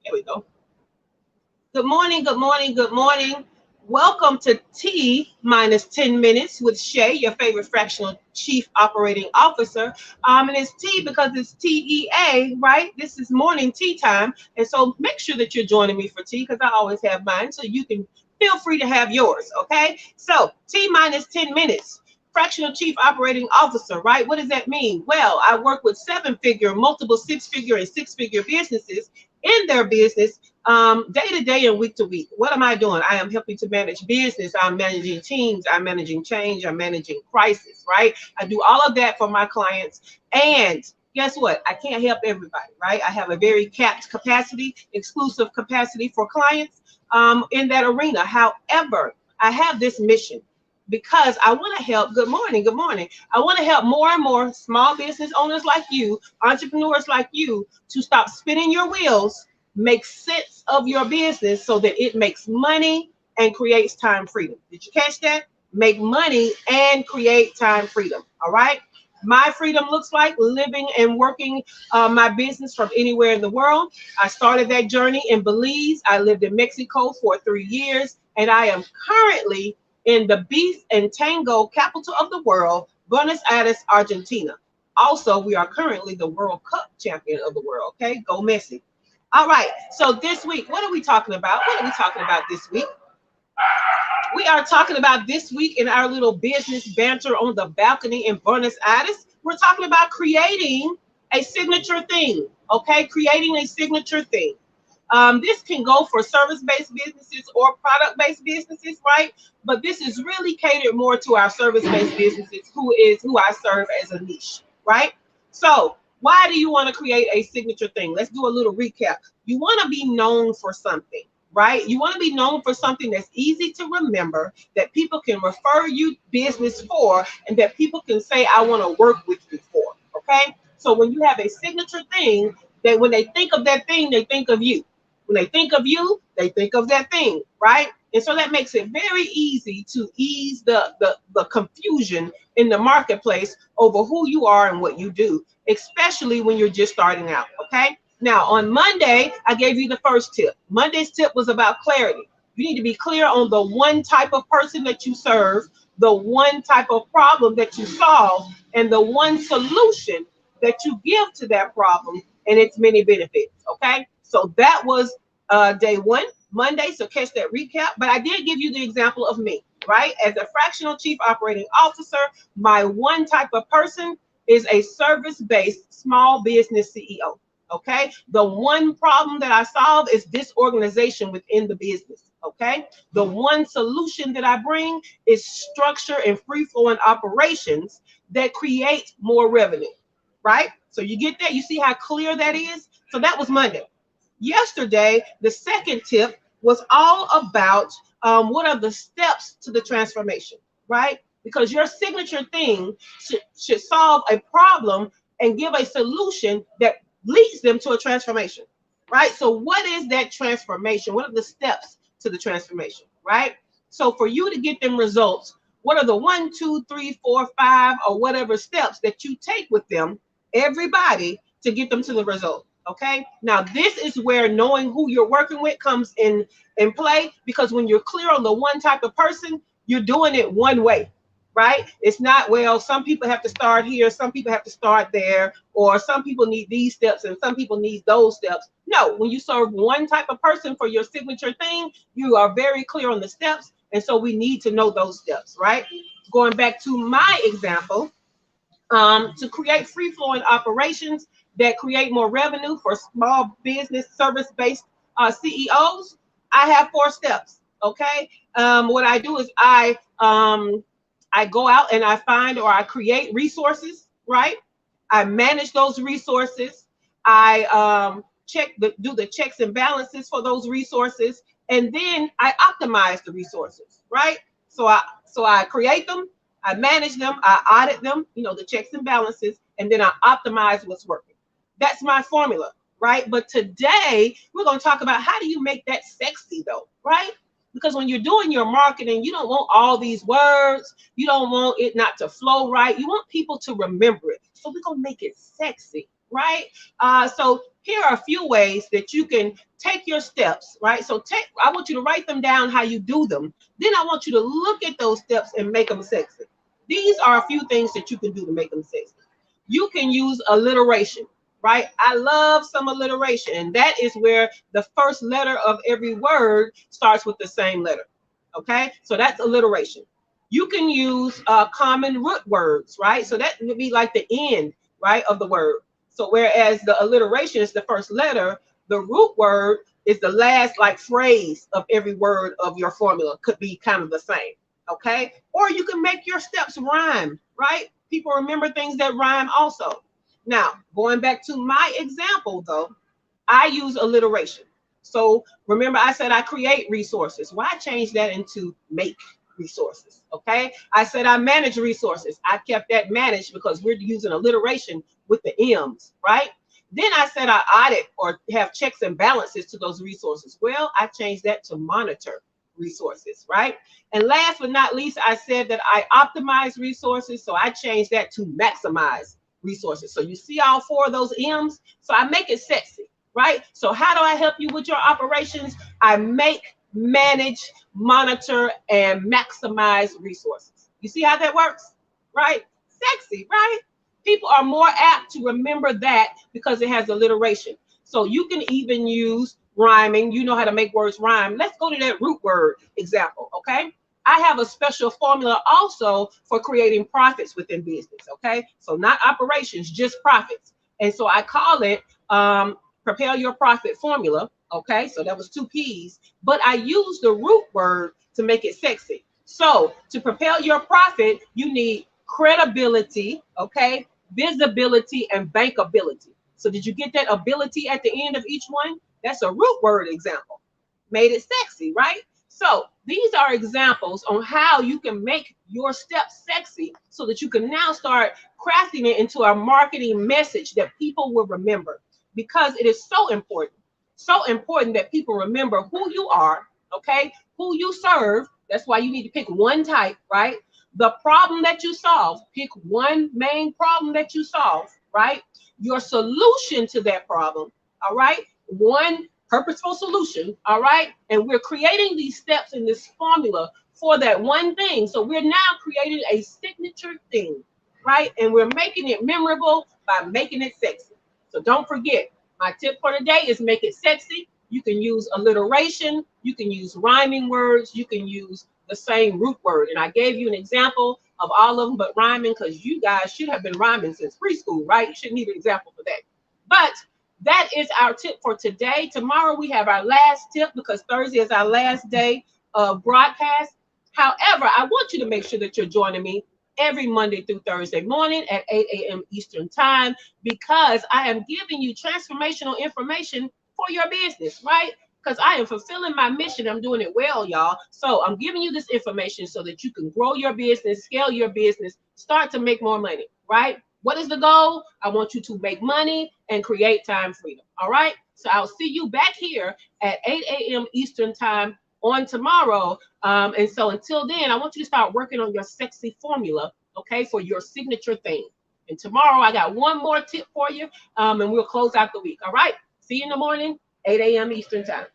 Here we go. Good morning, good morning, good morning. Welcome to T minus 10 minutes with Shay, your favorite fractional chief operating officer. And it's T because it's TEA, right? This is morning tea time. And so make sure that you're joining me for tea because I always have mine. So you can feel free to have yours, okay? So T minus 10 minutes. Fractional Chief Operating Officer, right? What does that mean? Well, I work with seven-figure, multiple six-figure, and six-figure businesses in their business day to day and week to week. What am I doing? I am helping to manage business. I'm managing teams. I'm managing change. I'm managing crisis, right? I do all of that for my clients. And guess what? I can't help everybody, right? I have a very capped capacity, exclusive capacity for clients in that arena. However, I have this mission because I want to help. Good morning. Good morning. I want to help more and more small business owners like you, entrepreneurs like you, to stop spinning your wheels, make sense of your business so that it makes money and creates time freedom. Did you catch that? Make money and create time freedom. All right. My freedom looks like living and working my business from anywhere in the world. I started that journey in Belize. I lived in Mexico for 3 years, and I am currently in the beef and tango capital of the world, Buenos Aires, Argentina. Also, we are currently the World Cup champion of the world. Okay, go Messi. All right, so this week, what are we talking about? What are we talking about this week? We are talking about this week in our little business banter on the balcony in Buenos Aires. We're talking about creating a signature thing, okay? Creating a signature thing. This can go for service-based businesses or product-based businesses, right? But this is really catered more to our service-based businesses, who I serve as a niche, right? So why do you want to create a signature thing? Let's do a little recap. You want to be known for something, right? You want to be known for something that's easy to remember, that people can refer you business for, and that people can say, I want to work with you for, okay? So when you have a signature thing, that when they think of that thing, they think of you. When they think of you, they think of that thing, right? And so that makes it very easy to ease the confusion in the marketplace over who you are and what you do, especially when you're just starting out, okay? Now, on Monday, I gave you the first tip. Monday's tip was about clarity. You need to be clear on the one type of person that you serve, the one type of problem that you solve, and the one solution that you give to that problem and its many benefits, okay? So that was day one, Monday, so catch that recap. But I did give you the example of me, right? As a fractional chief operating officer, my one type of person is a service-based small business CEO, okay? The one problem that I solve is disorganization within the business, okay? The one solution that I bring is structure and free-flowing operations that create more revenue, right? So you get that? You see how clear that is? So that was Monday. Yesterday, the second tip was all about what are the steps to the transformation, right? Because your signature thing should solve a problem and give a solution that leads them to a transformation, right? So what is that transformation? What are the steps to the transformation, right? So for you to get them results, what are the 1, 2, 3, 4, 5, or whatever steps that you take with them, everybody, to get them to the result? Okay, now this is where knowing who you're working with comes in play, because when you're clear on the one type of person, you're doing it one way, right? It's not, well, some people have to start here, some people have to start there, or some people need these steps and some people need those steps. No, when you serve one type of person for your signature thing, you are very clear on the steps, and so we need to know those steps, right? Going back to my example, to create free-flowing operations that create more revenue for small business service-based CEOs, I have 4 steps. Okay, what I do is I go out and I find or I create resources. Right, I manage those resources. I do the checks and balances for those resources, and then I optimize the resources. Right, so I create them, I manage them, I audit them, the checks and balances, and then I optimize what's working. That's my formula, right? But today we're going to talk about how do you make that sexy though, right? Because when you're doing your marketing, you don't want all these words. You don't want it not to flow right. You want people to remember it. So we're going to make it sexy, right? So here are a few ways that you can take your steps, right? So I want you to write them down how you do them. Then I want you to look at those steps and make them sexy. These are a few things that you can do to make them sexy. You can use alliteration, right? I love some alliteration, and that is where the first letter of every word starts with the same letter. Okay, so that's alliteration. You can use common root words, right? So that would be like the end, right, of the word. So whereas the alliteration is the first letter, the root word is the last like phrase of every word of your formula. Could be kind of the same. Okay, or you can make your steps rhyme, right? People remember things that rhyme also. Now, going back to my example though, I use alliteration. So remember, I said I create resources. Why change that into make resources? Okay. I said I manage resources. I kept that managed because we're using alliteration with the M's, right? Then I said I audit or have checks and balances to those resources. Well, I changed that to monitor resources, right? And last but not least, I said that I optimize resources. So I changed that to maximize resources. So you see all four of those M's. So I make it sexy, right? So how do I help you with your operations? I make, manage, monitor, and maximize resources. You see how that works, right? Sexy, right? People are more apt to remember that because it has alliteration. So you can even use rhyming. You know how to make words rhyme. Let's go to that root word example, okay? I have a special formula also for creating profits within business, okay? So not operations, just profits. And so I call it Propel Your Profit Formula, okay? So that was 2 P's, but I use the root word to make it sexy. So to propel your profit, you need credibility, okay? Visibility and bankability. So did you get that ability at the end of each one? That's a root word example. Made it sexy, right? So these are examples on how you can make your steps sexy so that you can now start crafting it into a marketing message that people will remember, because it is so important that people remember who you are, okay, who you serve. That's why you need to pick one type, right? The problem that you solve, pick one main problem that you solve, right? Your solution to that problem, all right? One purposeful solution, all right? And we're creating these steps in this formula for that one thing. So we're now creating a signature thing, right? And we're making it memorable by making it sexy. So don't forget, my tip for today is make it sexy. You can use alliteration, you can use rhyming words, you can use the same root word. And I gave you an example of all of them but rhyming, because you guys should have been rhyming since preschool, right? You shouldn't need an example for that. But that is our tip for today. Tomorrow we have our last tip because Thursday is our last day of broadcast. However, I want you to make sure that you're joining me every Monday through Thursday morning at 8 a.m. Eastern Time, because I am giving you transformational information for your business, right? Because I am fulfilling my mission. I'm doing it well, y'all. So I'm giving you this information so that you can grow your business, scale your business, start to make more money, right? What is the goal? I want you to make money and create time freedom. All right. So I'll see you back here at 8 a.m. Eastern Time on tomorrow. And so until then, I want you to start working on your sexy formula, okay, for your signature thing. And tomorrow I got one more tip for you, and we'll close out the week. All right. See you in the morning, 8 a.m. Eastern Time.